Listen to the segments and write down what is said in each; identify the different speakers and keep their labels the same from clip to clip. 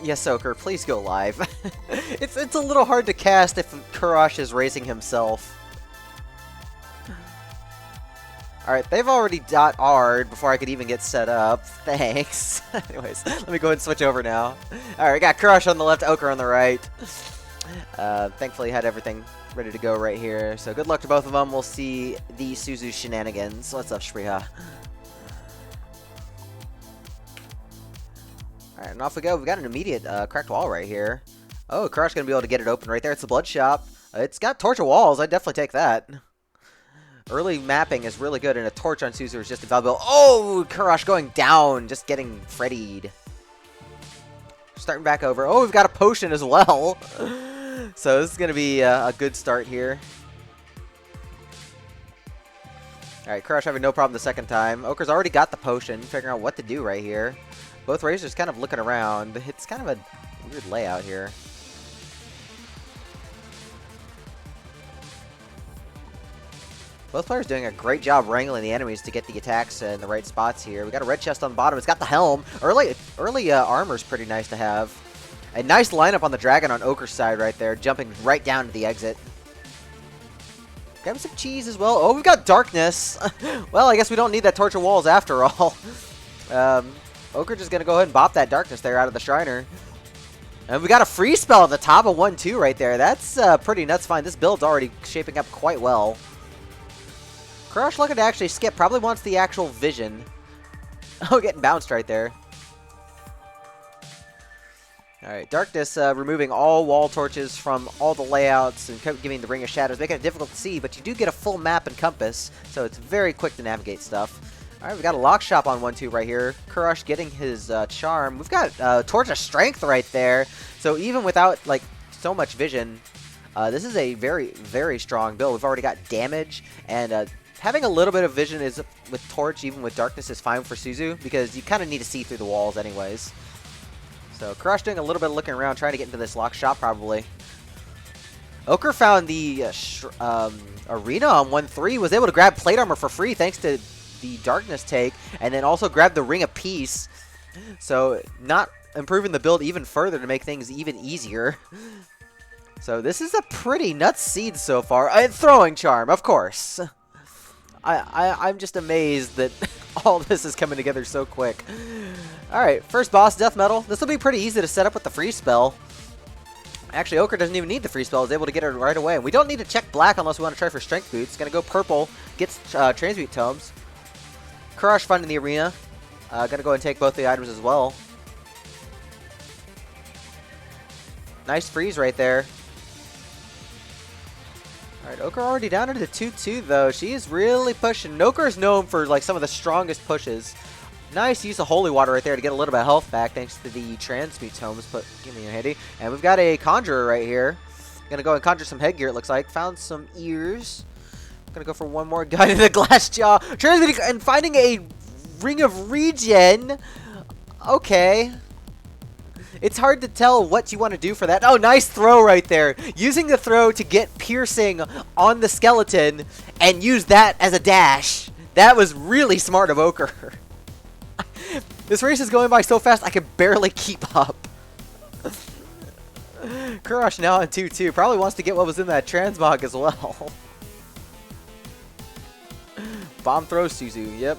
Speaker 1: Yes, Ochre, please go live. It's a little hard to cast if Kurash is racing himself. Alright, they've already dot R'd before I could even get set up. Thanks. Anyways, let me go ahead and switch over now. Alright, got Kurash on the left, Ochre on the right. Thankfully had everything ready to go right here. So good luck to both of them. We'll see the Suzu shenanigans. What's up, Shpriha? Alright, and off we go. We've got an immediate cracked wall right here. Oh, Kurash going to be able to get it open right there. It's the blood shop. It's got torch of walls. I'd definitely take that. Early mapping is really good, and a torch on Suzu is just invaluable. Oh, Kurash going down, just getting Freddied. Starting back over. Oh, we've got a potion as well. So this is going to be a good start here. Alright, Kurash having no problem the second time. Ochre's already got the potion, figuring out what to do right here. Both racers kind of looking around. It's kind of a weird layout here. Both players doing a great job wrangling the enemies to get the attacks in the right spots here. We got a red chest on the bottom. It's got the helm. Early armor's pretty nice to have. A nice lineup on the dragon on Ochre's side right there, jumping right down to the exit. Grab some cheese as well. Oh, we've got darkness. Well, I guess we don't need that torch of walls after all. Ochre just going to go ahead and bop that darkness there out of the Shriner. And we got a free spell at the top of 1-2 right there. That's pretty nuts fine. This build's already shaping up quite well. Kurash looking to actually skip. Probably wants the actual vision. Oh, getting bounced right there. Alright, darkness removing all wall torches from all the layouts and giving the Ring of Shadows, making it difficult to see, but you do get a full map and compass, so it's very quick to navigate stuff. Alright, we've got a lock shop on 1-2 right here. Kurash getting his charm. We've got Torch of Strength right there, so even without like so much vision, this is a very, very strong build. We've already got damage, and having a little bit of vision is with Torch, even with darkness, is fine for Suzu, because you kind of need to see through the walls anyways. So Kurash doing a little bit of looking around, trying to get into this lock shop probably. Ochre found the arena on 1-3, was able to grab plate armor for free thanks to the darkness take, and then also grab the Ring of Peace. So not improving the build even further to make things even easier. So this is a pretty nuts seed so far. Throwing charm, of course. I'm just amazed that all this is coming together so quick. Alright, first boss, Death Metal. This will be pretty easy to set up with the free spell. Actually, Ochre doesn't even need the free spell. He's able to get it right away. And we don't need to check black unless we want to try for Strength Boots. Gonna go purple, gets Transmute Tomes. Kurash finding the arena. Gonna go and take both the items as well. Nice freeze right there. Alright, Ochre already down into the 2-2 though. She is really pushing. Ochre is known for like some of the strongest pushes. Nice use of Holy Water right there to get a little bit of health back thanks to the Transmute Tomes. Give me a handy. And we've got a Conjurer right here. Gonna go and conjure some headgear it looks like. Found some ears. Gonna go for one more guy in the glass jaw. Transmuting and finding a Ring of Regen. Okay. It's hard to tell what you want to do for that. Oh, nice throw right there. Using the throw to get piercing on the skeleton and use that as a dash. That was really smart of Ochre. This race is going by so fast I can barely keep up. Kurash now on 2-2. Probably wants to get what was in that transmog as well. Bomb throw Suzu. Yep.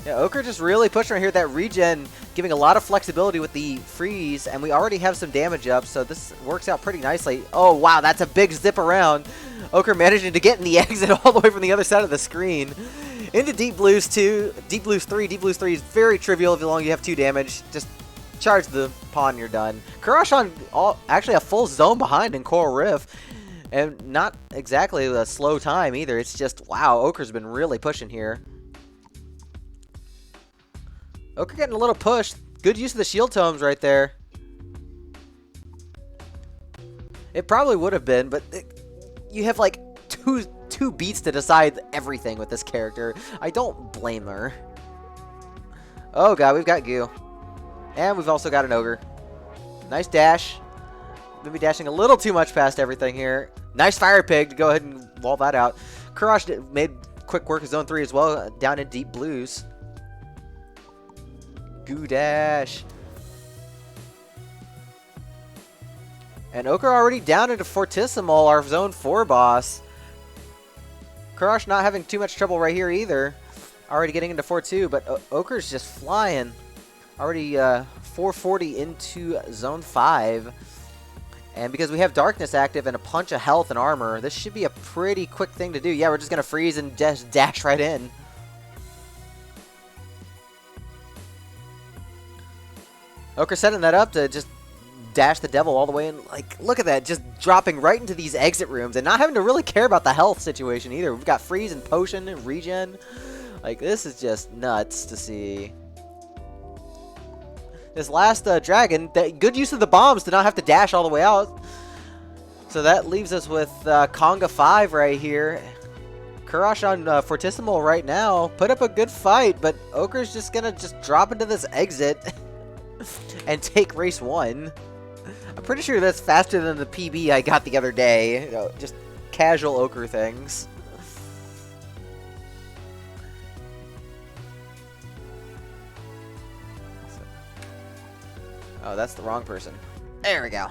Speaker 1: Yeah, Ochre just really pushing right here. That regen giving a lot of flexibility with the freeze, and we already have some damage up, so this works out pretty nicely. Oh, wow, that's a big zip around. Ochre managing to get in the exit all the way from the other side of the screen. Into Deep Blues 2, Deep Blues 3. Deep Blues 3 is very trivial as long as you have 2 damage. Just charge the pawn and you're done. Kurash on actually a full zone behind in Coral Rift. And not exactly a slow time either. It's just, wow, Ochre's been really pushing here. Ochre getting a little push. Good use of the shield tomes right there. It probably would have been, but you have like two beats to decide everything with this character. I don't blame her. Oh god, we've got Goo. And we've also got an Ogre. Nice dash. Maybe dashing a little too much past everything here. Nice Fire Pig to go ahead and wall that out. Kurash made quick work of Zone 3 as well, down in Deep Blues. Goo dash. And Ochre already down into Fortissimo, our Zone 4 boss. Kurash not having too much trouble right here either. Already getting into 4-2, but Ochre's just flying. Already 440 into Zone 5. And because we have Darkness active and a punch of health and armor, this should be a pretty quick thing to do. Yeah, we're just going to freeze and just dash right in. Ochre setting that up to just dash the devil all the way in. Like, look at that, just dropping right into these exit rooms and not having to really care about the health situation either. We've got freeze and potion and regen. Like, this is just nuts to see. This last dragon, good use of the bombs to not have to dash all the way out. So that leaves us with Conga 5 right here. Kurash on Fortissimo right now. Put up a good fight, but Ochre's just going to drop into this exit and take race 1. I'm pretty sure that's faster than the PB I got the other day. You know, just casual Ochre things. Oh, that's the wrong person. There we go.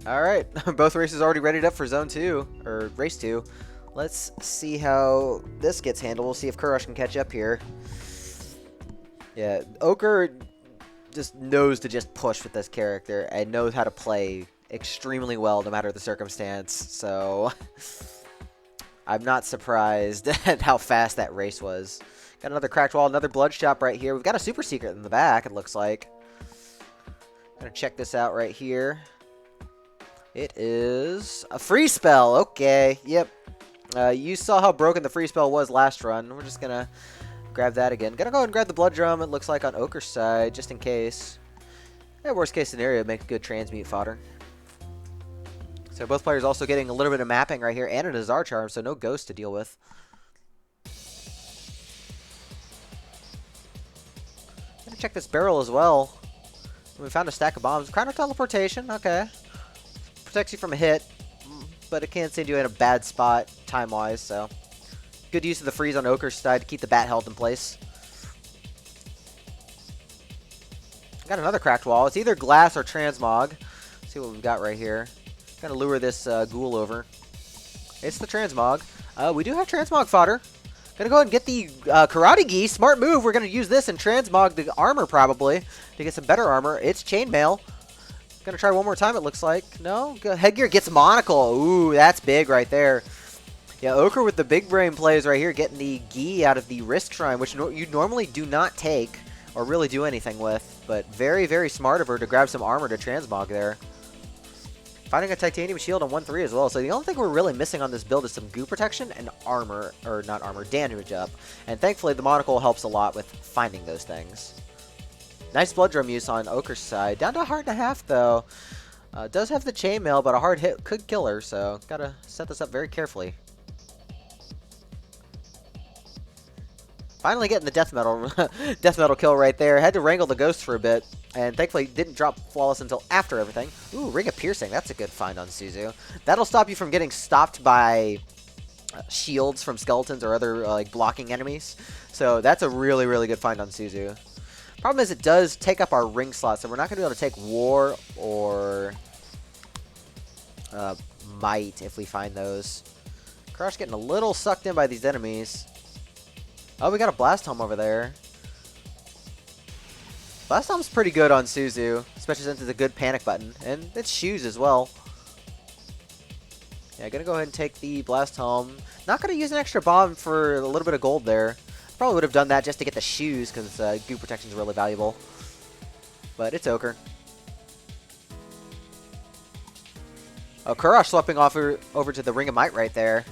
Speaker 1: Alright, both races already readied up for Zone 2, or Race 2. Let's see how this gets handled. We'll see if Kurash can catch up here. Yeah, Ochre just knows to just push with this character and knows how to play extremely well no matter the circumstance. So I'm not surprised at how fast that race was. Got another cracked wall, another blood shop right here. We've got a super secret in the back, it looks like. Gonna check this out right here. It is a free spell. Okay, yep. You saw how broken the free spell was last run. We're just gonna grab that again. Gonna go ahead and grab the blood drum, it looks like, on Ochre's side, just in case. Yeah, worst case scenario, make good transmute fodder. So both players also getting a little bit of mapping right here, and a Nazar charm, so no ghost to deal with. Gonna check this barrel as well. We found a stack of bombs. Crown of teleportation, okay. Protects you from a hit, but it can't send you in a bad spot time-wise, so good use of the freeze on Ochre's side to keep the bat held in place. Got another cracked wall. It's either glass or transmog. Let's see what we've got right here. Gonna lure this ghoul over. It's the transmog. We do have transmog fodder. Gonna go ahead and get the karate gi. Smart move. We're gonna use this and transmog the armor probably to get some better armor. It's chainmail. Gonna try one more time, it looks like. No? Headgear gets monocle. Ooh, that's big right there. Yeah, Ochre with the big brain plays right here, getting the gi out of the Risk Shrine, which you normally do not take or really do anything with. But very, very smart of her to grab some armor to transmog there. Finding a titanium shield on 1-3 as well. So the only thing we're really missing on this build is some goo protection and armor, or not armor, damage up. And thankfully the monocle helps a lot with finding those things. Nice blood drum use on Ochre's side. Down to a heart and a half, though. Does have the chainmail, but a hard hit could kill her, so gotta set this up very carefully. Finally getting the death metal kill right there. Had to wrangle the ghost for a bit, and thankfully didn't drop flawless until after everything. Ooh, Ring of Piercing. That's a good find on Suzu. That'll stop you from getting stopped by shields from skeletons or other like blocking enemies. So that's a really, really good find on Suzu. Problem is it does take up our ring slot, so we're not going to be able to take War or Might if we find those. Kurash getting a little sucked in by these enemies. Oh, we got a Blast Home over there. Blast Home's pretty good on Suzu, especially since it's a good panic button. And it's shoes as well. Yeah, gonna go ahead and take the Blast Home. Not gonna use an extra bomb for a little bit of gold there. Probably would have done that just to get the shoes, because goo protection is really valuable. But it's Ochre. Oh, Kurash swapping off over to the Ring of Might right there.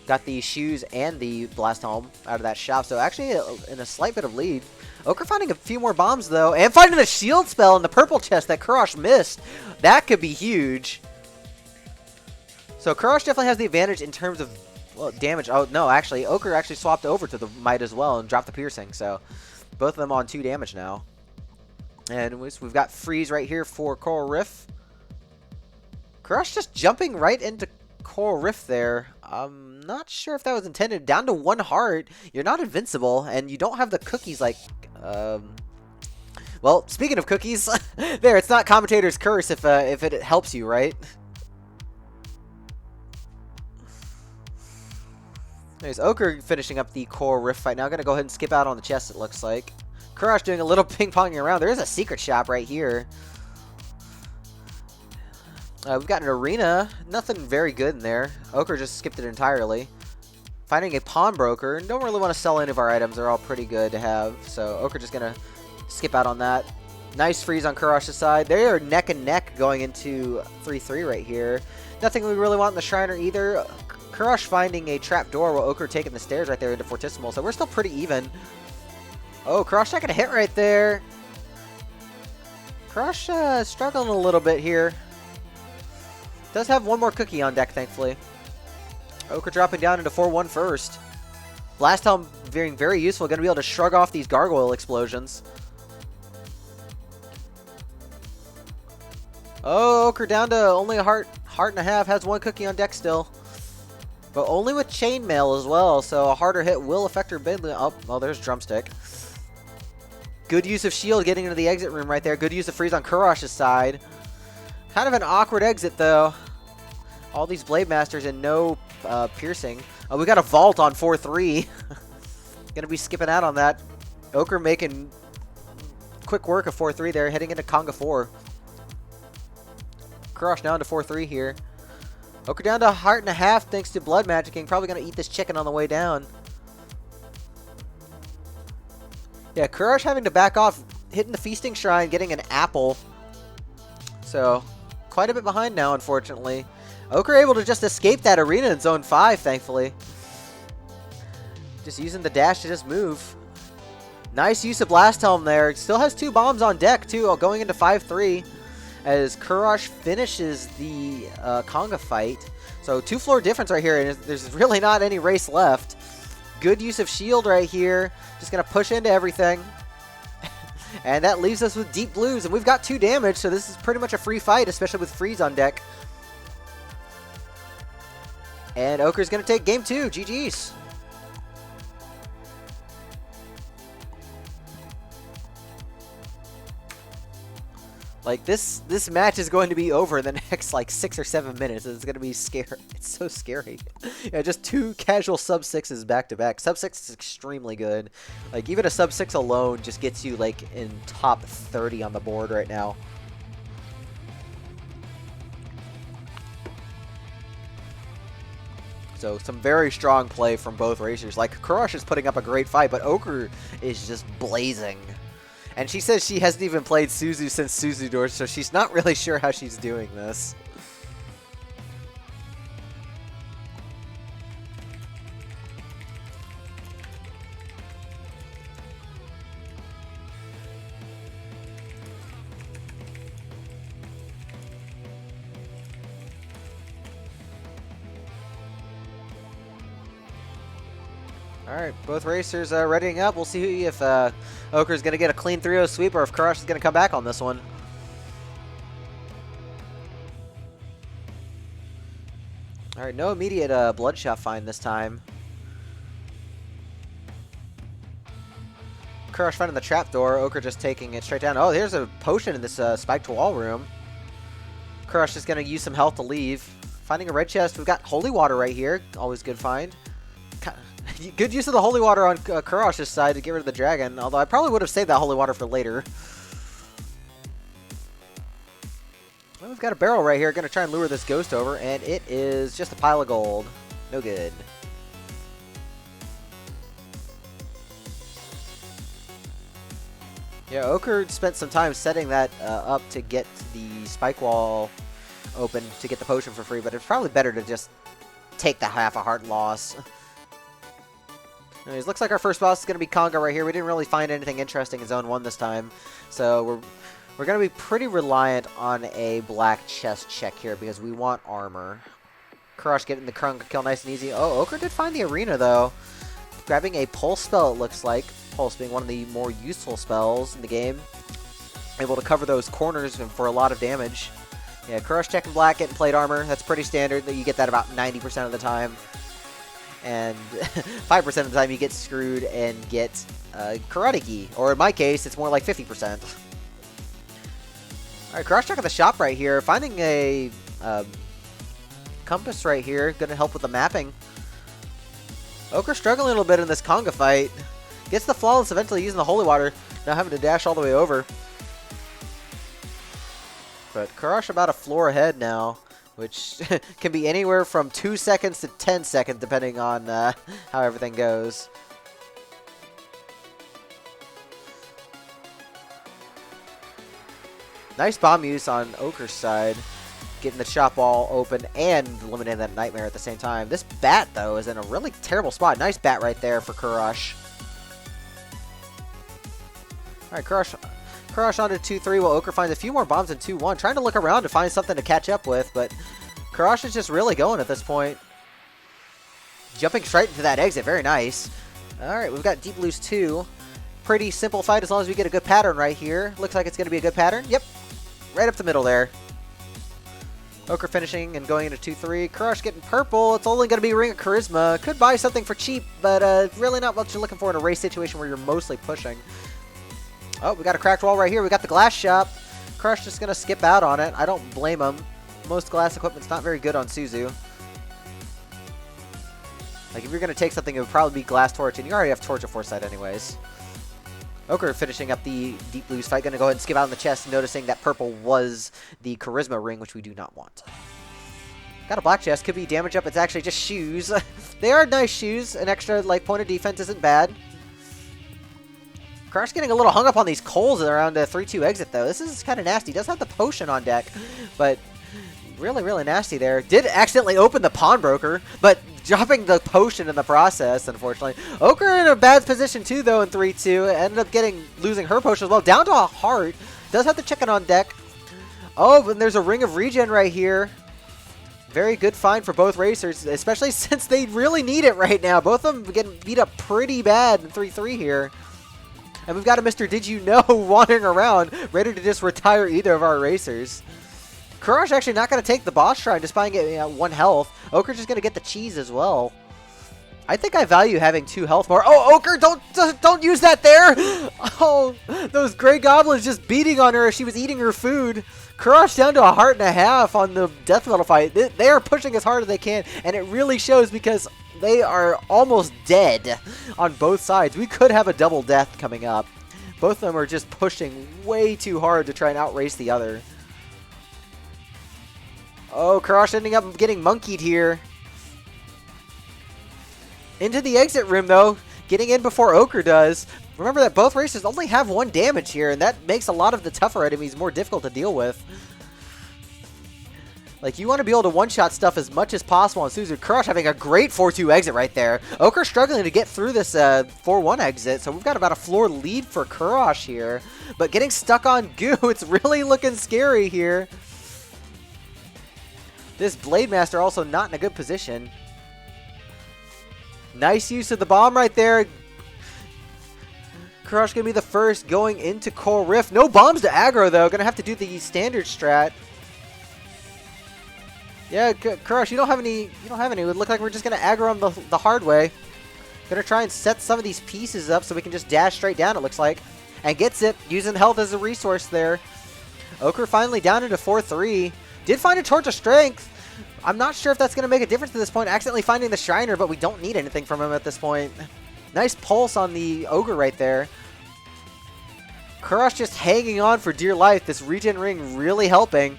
Speaker 1: Got the shoes and the Blast Home out of that shop, so actually in a slight bit of lead. Ochre finding a few more bombs, though, and finding a shield spell in the purple chest that Kurash missed. That could be huge. So Kurash definitely has the advantage in terms of damage. Oh, no, actually, Ochre actually swapped over to the Might as well and dropped the Piercing. So both of them on 2 damage now. And we've got Freeze right here for Coral Rift. Kurash just jumping right into Coral Rift there. I'm not sure if that was intended. Down to 1 heart. You're not invincible, and you don't have the cookies like... well, Well, speaking of cookies, there, it's not commentator's curse if it helps you, right? There's Ochre finishing up the core rift fight now. Gonna go ahead and skip out on the chest, it looks like. Kurash doing a little ping-ponging around. There is a secret shop right here. We've got an arena. Nothing very good in there. Ochre just skipped it entirely. Finding a pawnbroker. Don't really want to sell any of our items. They're all pretty good to have. So Ochre just going to skip out on that. Nice freeze on Kurash's side. They are neck and neck going into 3-3 right here. Nothing we really want in the Shriner either. Kurash finding a trap door while Ochre taking the stairs right there into Fortissimo. So we're still pretty even. Oh, Kurash not going to hit right there. Kurash struggling a little bit here. Does have one more cookie on deck, thankfully. Ochre dropping down into 4-1 first. Blast Helm being very useful. Going to be able to shrug off these gargoyle explosions. Oh, Ochre down to only a heart and a half. Has one cookie on deck still. But only with chainmail as well, so a harder hit will affect her bid. Oh, well, there's Drumstick. Good use of shield getting into the exit room right there. Good use of freeze on Kurash's side. Kind of an awkward exit, though. All these Blade Masters and no piercing. Oh, we got a vault on 4-3. Gonna be skipping out on that. Ochre making quick work of 4-3 there, heading into Conga 4. Kurash now into 4-3 here. Ochre down to a heart and a half thanks to Blood Magicking. Probably gonna eat this chicken on the way down. Yeah, Kurash having to back off, hitting the Feasting Shrine, getting an apple. So, quite a bit behind now, unfortunately. Ochre able to just escape that arena in Zone 5, thankfully. Just using the dash to just move. Nice use of Blast Helm there. Still has 2 bombs on deck, too, going into 5-3. As Kurash finishes the Conga fight. So, 2-floor difference right here, and there's really not any race left. Good use of shield right here. Just going to push into everything. And that leaves us with deep blues. And we've got 2 damage, so this is pretty much a free fight, especially with freeze on deck. And Ochre's going to take game 2. GG's. Like, this match is going to be over in the next, like, 6 or 7 minutes. It's going to be scary. It's so scary. Yeah, just 2 casual sub-6s back-to-back. Sub-6 is extremely good. Like, even a sub-6 alone just gets you, like, in top 30 on the board right now. So, some very strong play from both racers. Like, Kurash is putting up a great fight, but Ochre is just blazing. And she says she hasn't even played Suzu since Suzu Doors, so she's not really sure how she's doing this. Alright, both racers readying up. We'll see if Ochre's going to get a clean 3-0 sweep or if Kurash is going to come back on this one. Alright, no immediate bloodshot find this time. Kurash finding the trapdoor. Ochre just taking it straight down. Oh, here's a potion in this spiked wall room. Kurash is going to use some health to leave. Finding a red chest. We've got holy water right here. Always good find. Good use of the holy water on Kurash's side to get rid of the dragon, although I probably would have saved that holy water for later. Well, we've got a barrel right here, going to try and lure this ghost over, and it is just a pile of gold. No good. Yeah, Ochre spent some time setting that up to get the spike wall open to get the potion for free, but it's probably better to just take the half a heart loss. Anyways, looks like our first boss is going to be Conga right here. We didn't really find anything interesting in Zone 1 this time. So we're going to be pretty reliant on a black chest check here because we want armor. Kurash getting the Conga kill nice and easy. Oh, Ochre did find the arena though. Grabbing a pulse spell, it looks like. Pulse being one of the more useful spells in the game. Able to cover those corners for a lot of damage. Yeah, Kurash checking black, getting plate armor. That's pretty standard. You get that about 90% of the time. And 5% of the time you get screwed and get Karate Gi. Or in my case, it's more like 50%. Alright, cross-check at the shop right here. Finding a compass right here. Gonna help with the mapping. Ochre struggling a little bit in this conga fight. Gets the flawless eventually using the holy water. Now having to dash all the way over. But Karash about a floor ahead now, which can be anywhere from 2 seconds to 10 seconds depending on how everything goes. Nice bomb use on Ochre's side. Getting the shop wall open and eliminating that nightmare at the same time. This bat, though, is in a really terrible spot. Nice bat right there for Karash. Alright, Karash on to 2-3 while Ochre finds a few more bombs in 2-1. Trying to look around to find something to catch up with, but Karash is just really going at this point. Jumping straight into that exit. Very nice. Alright, we've got Deep Blues 2. Pretty simple fight as long as we get a good pattern right here. Looks like it's going to be a good pattern. Yep. Right up the middle there. Ochre finishing and going into 2-3. Karash getting purple. It's only going to be Ring of Charisma. Could buy something for cheap, but really not what you're looking for in a race situation where you're mostly pushing. Oh, we got a cracked wall right here. We got the glass shop. Karash just going to skip out on it. I don't blame him. Most glass equipment's not very good on Suzu. Like, if you're going to take something, it would probably be Glass Torch, and you already have Torch of Foresight anyways. Ochre finishing up the Deep Blues fight. Going to go ahead and skip out on the chest, noticing that purple was the Charisma ring, which we do not want. Got a black chest. Could be damage up. It's actually just shoes. They are nice shoes. An extra, like, point of defense isn't bad. Karash getting a little hung up on these coals around a 3-2 exit, though. This is kind of nasty. Does have the potion on deck, but really, really nasty there. Did accidentally open the pawnbroker, but dropping the potion in the process, unfortunately. Ochre in a bad position, too, though, in 3-2. Ended up losing her potion as well. Down to a heart. Does have the chicken on deck. Oh, and there's a Ring of Regen right here. Very good find for both racers, especially since they really need it right now. Both of them getting beat up pretty bad in 3-3 here. And we've got a Mr. Did You Know wandering around, ready to just retire either of our racers. Karash actually not going to take the boss shrine, despite getting 1 health. Ochre's just going to get the cheese as well. I think I value having 2 health more. Oh, Ochre, don't use that there! Oh, those gray goblins just beating on her as she was eating her food. Karash down to a heart and a half on the death metal fight. They are pushing as hard as they can, and it really shows because they are almost dead on both sides. We could have a double death coming up. Both of them are just pushing way too hard to try and outrace the other. Oh, Karash ending up getting monkeyed here. Into the exit room, though. Getting in before Ochre does. Remember that both races only have 1 damage here, and that makes a lot of the tougher enemies more difficult to deal with. Like, you want to be able to one-shot stuff as much as possible on Suzu. Karash having a great 4-2 exit right there. Ochre struggling to get through this 4-1 exit, so we've got about a floor lead for Karash here. But getting stuck on goo, it's really looking scary here. This Blade Master also not in a good position. Nice use of the bomb right there. Karash going to be the first going into Coral Rift. No bombs to aggro, though. Going to have to do the standard strat. Yeah, Karash, you don't have any. It would look like we're just going to aggro him the hard way. Going to try and set some of these pieces up so we can just dash straight down, it looks like. And gets it, using health as a resource there. Ochre finally down into 4-3. Did find a Torch of Strength. I'm not sure if that's going to make a difference at this point. Accidentally finding the Shriner, but we don't need anything from him at this point. Nice pulse on the Ogre right there. Karash just hanging on for dear life. This regen ring really helping.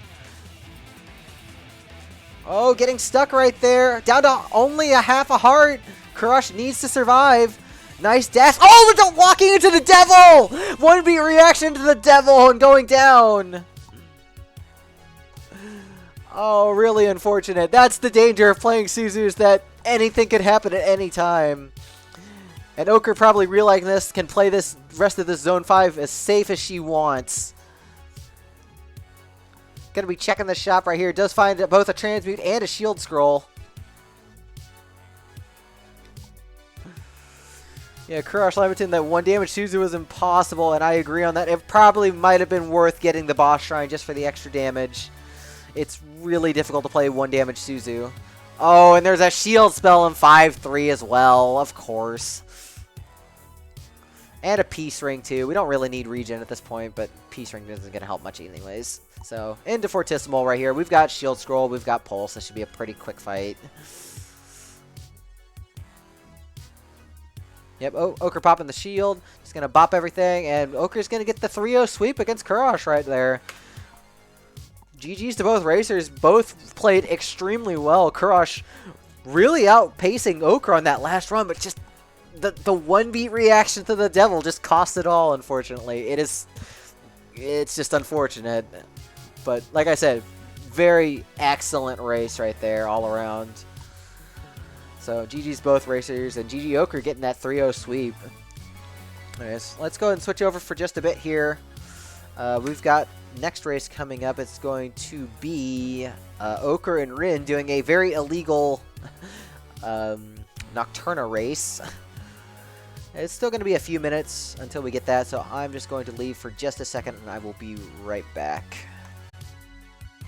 Speaker 1: Oh, getting stuck right there. Down to only a half a heart. Karash needs to survive. Nice dash. Oh, we're walking into the devil! 1-beat reaction to the devil and going down. Oh, really unfortunate. That's the danger of playing Suzu, is that anything could happen at any time. And Ochre, probably realizing this, can play this rest of this Zone 5 as safe as she wants. Gonna be checking the shop right here. Does find both a transmute and a shield scroll. Yeah, Karash lamenting that 1 damage Suzu was impossible, and I agree on that. It probably might have been worth getting the boss shrine just for the extra damage. It's really difficult to play 1 damage Suzu. Oh, and there's a shield spell in 5-3 as well, of course. And a peace ring, too. We don't really need regen at this point, but peace ring isn't going to help much anyways. So, into Fortissimo right here. We've got Shield Scroll. We've got Pulse. This should be a pretty quick fight. Yep, Ochre popping the shield. Just going to bop everything, and Ochre's going to get the 3-0 sweep against Kurash right there. GG's to both racers. Both played extremely well. Kurash really outpacing Ochre on that last run, but just the one beat reaction to the devil just cost it all, unfortunately. It's just unfortunate. But like I said, very excellent race right there all around. So GG's both racers, and GG Ochre getting that 3-0 sweep. Anyways, let's go ahead and switch over for just a bit here. We've got next race coming up. It's going to be Ochre and Rin doing a very illegal Nocturna race. It's still going to be a few minutes until we get that, so I'm just going to leave for just a second, and I will be right back.